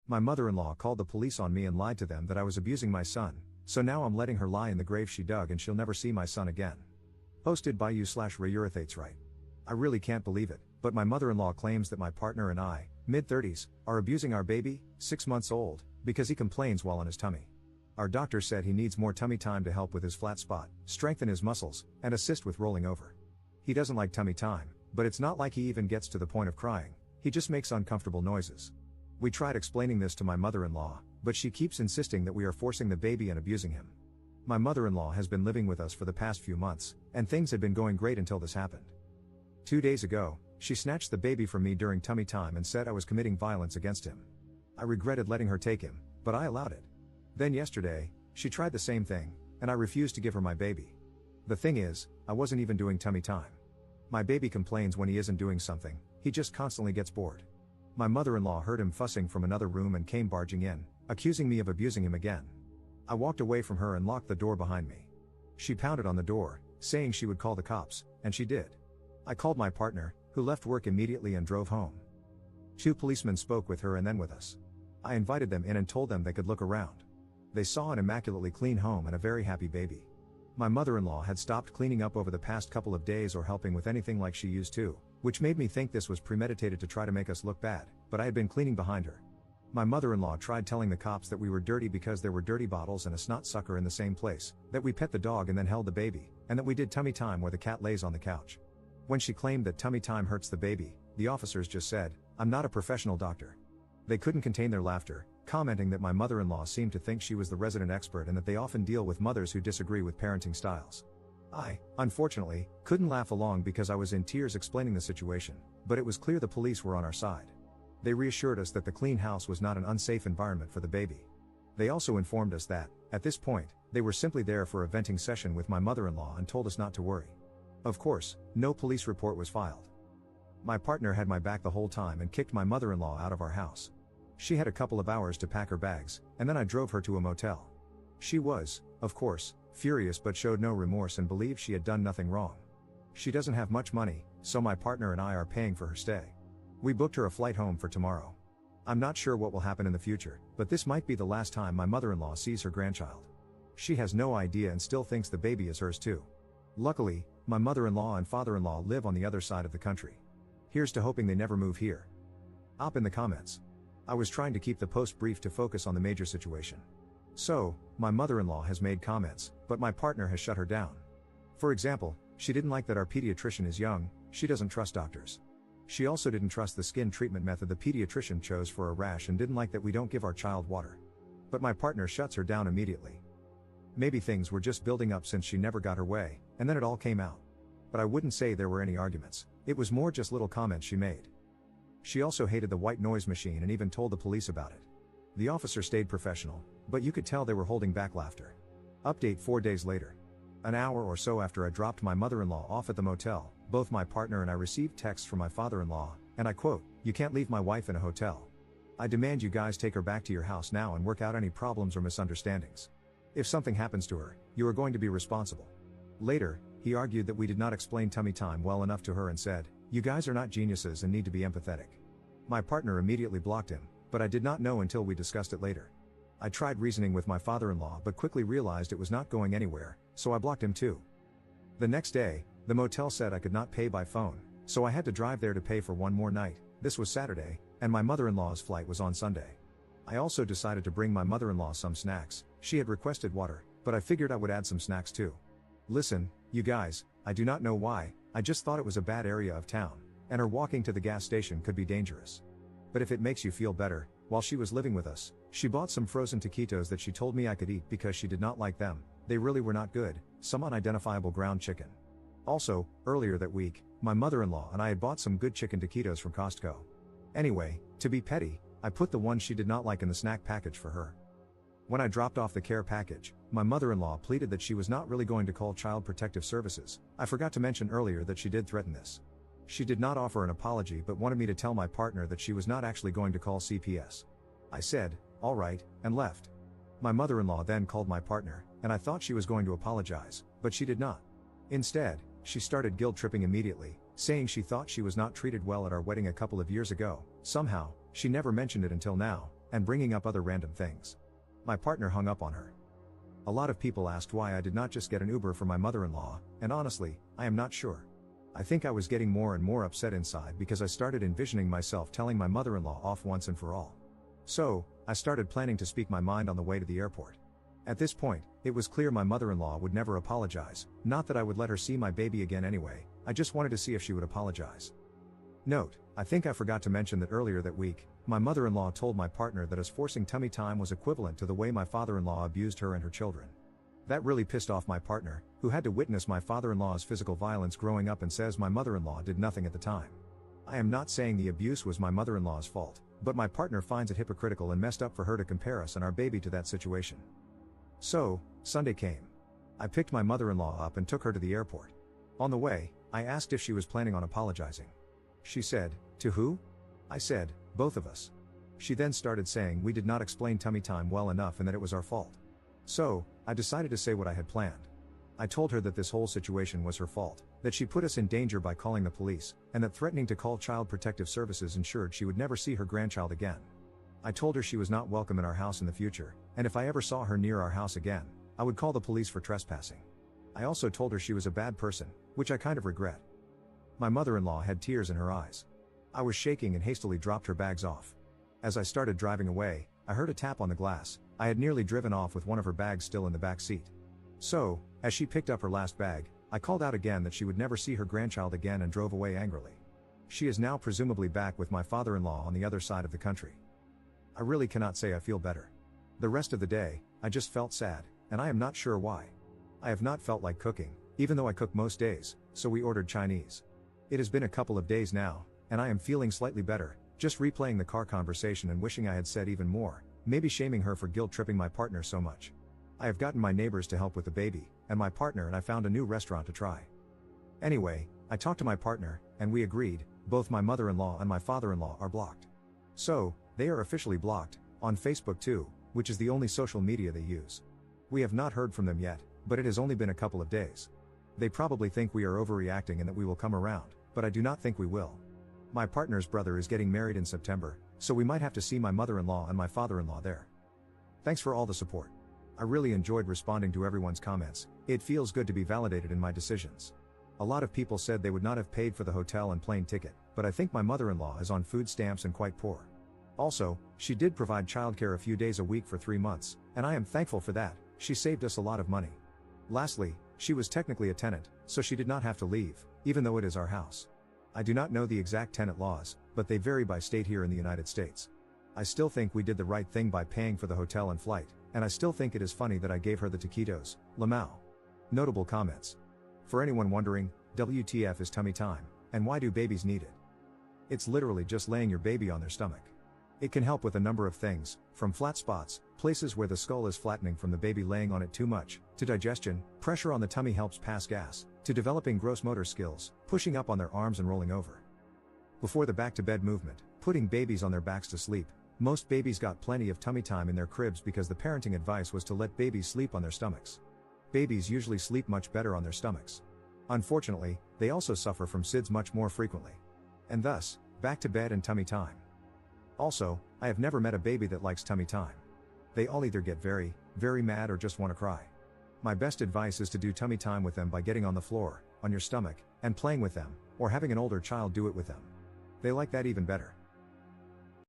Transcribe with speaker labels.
Speaker 1: My mother-in-law called the police on me and lied to them that I was abusing my son, so now I'm letting her lie in the grave she dug and she'll never see my son again. Posted by you/Rayurathates right. I really can't believe it, but my mother-in-law claims that my partner and I, mid-30s, are abusing our baby, 6 months old, because he complains while on his tummy. Our doctor said he needs more tummy time to help with his flat spot, strengthen his muscles, and assist with rolling over. He doesn't like tummy time, but it's not like he even gets to the point of crying, he just makes uncomfortable noises. We tried explaining this to my mother-in-law, but she keeps insisting that we are forcing the baby and abusing him. My mother-in-law has been living with us for the past few months, and things had been going great until this happened. 2 days ago, she snatched the baby from me during tummy time and said I was committing violence against him. I regretted letting her take him, but I allowed it. Then yesterday, she tried the same thing, and I refused to give her my baby. The thing is, I wasn't even doing tummy time. My baby complains when he isn't doing something, he just constantly gets bored. My mother-in-law heard him fussing from another room and came barging in, accusing me of abusing him again. I walked away from her and locked the door behind me. She pounded on the door, saying she would call the cops, and she did. I called my partner, who left work immediately and drove home. 2 policemen spoke with her and then with us. I invited them in and told them they could look around. They saw an immaculately clean home and a very happy baby. My mother-in-law had stopped cleaning up over the past couple of days or helping with anything like she used to, which made me think this was premeditated to try to make us look bad, but I had been cleaning behind her. My mother-in-law tried telling the cops that we were dirty because there were dirty bottles and a snot sucker in the same place, that we pet the dog and then held the baby, and that we did tummy time where the cat lays on the couch. When she claimed that tummy time hurts the baby, the officers just said, "I'm not a professional doctor." They couldn't contain their laughter, commenting that my mother-in-law seemed to think she was the resident expert and that they often deal with mothers who disagree with parenting styles. I, unfortunately, couldn't laugh along because I was in tears explaining the situation, but it was clear the police were on our side. They reassured us that the clean house was not an unsafe environment for the baby. They also informed us that, at this point, they were simply there for a venting session with my mother-in-law and told us not to worry. Of course, no police report was filed. My partner had my back the whole time and kicked my mother-in-law out of our house. She had a couple of hours to pack her bags, and then I drove her to a motel. She was, of course, furious but showed no remorse and believed she had done nothing wrong. She doesn't have much money, so my partner and I are paying for her stay. We booked her a flight home for tomorrow. I'm not sure what will happen in the future, but this might be the last time my mother-in-law sees her grandchild. She has no idea and still thinks the baby is hers too. Luckily, my mother-in-law and father-in-law live on the other side of the country. Here's to hoping they never move here. Op in the comments. I was trying to keep the post brief to focus on the major situation. So, my mother-in-law has made comments, but my partner has shut her down. For example, she didn't like that our pediatrician is young, she doesn't trust doctors. She also didn't trust the skin treatment method the pediatrician chose for a rash and didn't like that we don't give our child water. But my partner shuts her down immediately. Maybe things were just building up since she never got her way, and then it all came out. But I wouldn't say there were any arguments, it was more just little comments she made. She also hated the white noise machine and even told the police about it. The officer stayed professional, but you could tell they were holding back laughter. Update 4 days later. An hour or so after I dropped my mother-in-law off at the motel, both my partner and I received texts from my father-in-law, and I quote, "You can't leave my wife in a hotel. I demand you guys take her back to your house now and work out any problems or misunderstandings. If something happens to her, you are going to be responsible." Later, he argued that we did not explain tummy time well enough to her and said, "You guys are not geniuses and need to be empathetic." My partner immediately blocked him, but I did not know until we discussed it later. I tried reasoning with my father-in-law but quickly realized it was not going anywhere, so I blocked him too. The next day, the motel said I could not pay by phone, so I had to drive there to pay for one more night. This was Saturday, and my mother-in-law's flight was on Sunday. I also decided to bring my mother-in-law some snacks. She had requested water, but I figured I would add some snacks too. Listen, you guys, I do not know why, I just thought it was a bad area of town, and her walking to the gas station could be dangerous. But if it makes you feel better, while she was living with us, she bought some frozen taquitos that she told me I could eat because she did not like them. They really were not good, some unidentifiable ground chicken. Also, earlier that week, my mother-in-law and I had bought some good chicken taquitos from Costco. Anyway, to be petty, I put the one she did not like in the snack package for her. When I dropped off the care package, my mother-in-law pleaded that she was not really going to call Child Protective Services. I forgot to mention earlier that she did threaten this. She did not offer an apology but wanted me to tell my partner that she was not actually going to call CPS. I said, "All right," and left. My mother-in-law then called my partner, and I thought she was going to apologize, but she did not. Instead, she started guilt-tripping immediately, saying she thought she was not treated well at our wedding a couple of years ago. Somehow, she never mentioned it until now, and bringing up other random things. My partner hung up on her. A lot of people asked why I did not just get an Uber for my mother-in-law, and honestly, I am not sure. I think I was getting more and more upset inside because I started envisioning myself telling my mother-in-law off once and for all. So, I started planning to speak my mind on the way to the airport. At this point, it was clear my mother-in-law would never apologize, not that I would let her see my baby again anyway, I just wanted to see if she would apologize. Note, I think I forgot to mention that earlier that week, my mother-in-law told my partner that us forcing tummy time was equivalent to the way my father-in-law abused her and her children. That really pissed off my partner, who had to witness my father-in-law's physical violence growing up and says my mother-in-law did nothing at the time. I am not saying the abuse was my mother-in-law's fault, but my partner finds it hypocritical and messed up for her to compare us and our baby to that situation. So, Sunday came. I picked my mother-in-law up and took her to the airport. On the way, I asked if she was planning on apologizing. She said, "To who?" I said, "Both of us." She then started saying we did not explain tummy time well enough and that it was our fault. So, I decided to say what I had planned. I told her that this whole situation was her fault, that she put us in danger by calling the police, and that threatening to call Child Protective Services ensured she would never see her grandchild again. I told her she was not welcome in our house in the future, and if I ever saw her near our house again, I would call the police for trespassing. I also told her she was a bad person, which I kind of regret. My mother-in-law had tears in her eyes. I was shaking and hastily dropped her bags off. As I started driving away, I heard a tap on the glass. I had nearly driven off with one of her bags still in the back seat. So, as she picked up her last bag, I called out again that she would never see her grandchild again and drove away angrily. She is now presumably back with my father-in-law on the other side of the country. I really cannot say I feel better. The rest of the day, I just felt sad, and I am not sure why. I have not felt like cooking, even though I cook most days, so we ordered Chinese. It has been a couple of days now, and I am feeling slightly better, just replaying the car conversation and wishing I had said even more, maybe shaming her for guilt-tripping my partner so much. I have gotten my neighbors to help with the baby, and my partner and I found a new restaurant to try. Anyway, I talked to my partner, and we agreed, both my mother-in-law and my father-in-law are blocked. So, they are officially blocked, on Facebook too, which is the only social media they use. We have not heard from them yet, but it has only been a couple of days. They probably think we are overreacting and that we will come around, but I do not think we will. My partner's brother is getting married in September, so we might have to see my mother-in-law and my father-in-law there. Thanks for all the support. I really enjoyed responding to everyone's comments. It feels good to be validated in my decisions. A lot of people said they would not have paid for the hotel and plane ticket, but I think my mother-in-law is on food stamps and quite poor. Also, she did provide childcare a few days a week for 3 months, and I am thankful for that. She saved us a lot of money. Lastly, she was technically a tenant, so she did not have to leave, even though it is our house. I do not know the exact tenant laws, but they vary by state here in the United States. I still think we did the right thing by paying for the hotel and flight, and I still think it is funny that I gave her the taquitos, lamau. Notable comments. For anyone wondering, WTF is tummy time, and why do babies need it? It's literally just laying your baby on their stomach. It can help with a number of things, from flat spots, places where the skull is flattening from the baby laying on it too much, to digestion, pressure on the tummy helps pass gas, to developing gross motor skills, pushing up on their arms and rolling over. Before the back-to-bed movement, putting babies on their backs to sleep, most babies got plenty of tummy time in their cribs because the parenting advice was to let babies sleep on their stomachs. Babies usually sleep much better on their stomachs. Unfortunately, they also suffer from SIDS much more frequently. And thus, back to bed and tummy time. Also, I have never met a baby that likes tummy time. They all either get very, very mad or just want to cry. My best advice is to do tummy time with them by getting on the floor, on your stomach, and playing with them, or having an older child do it with them. They like that even better.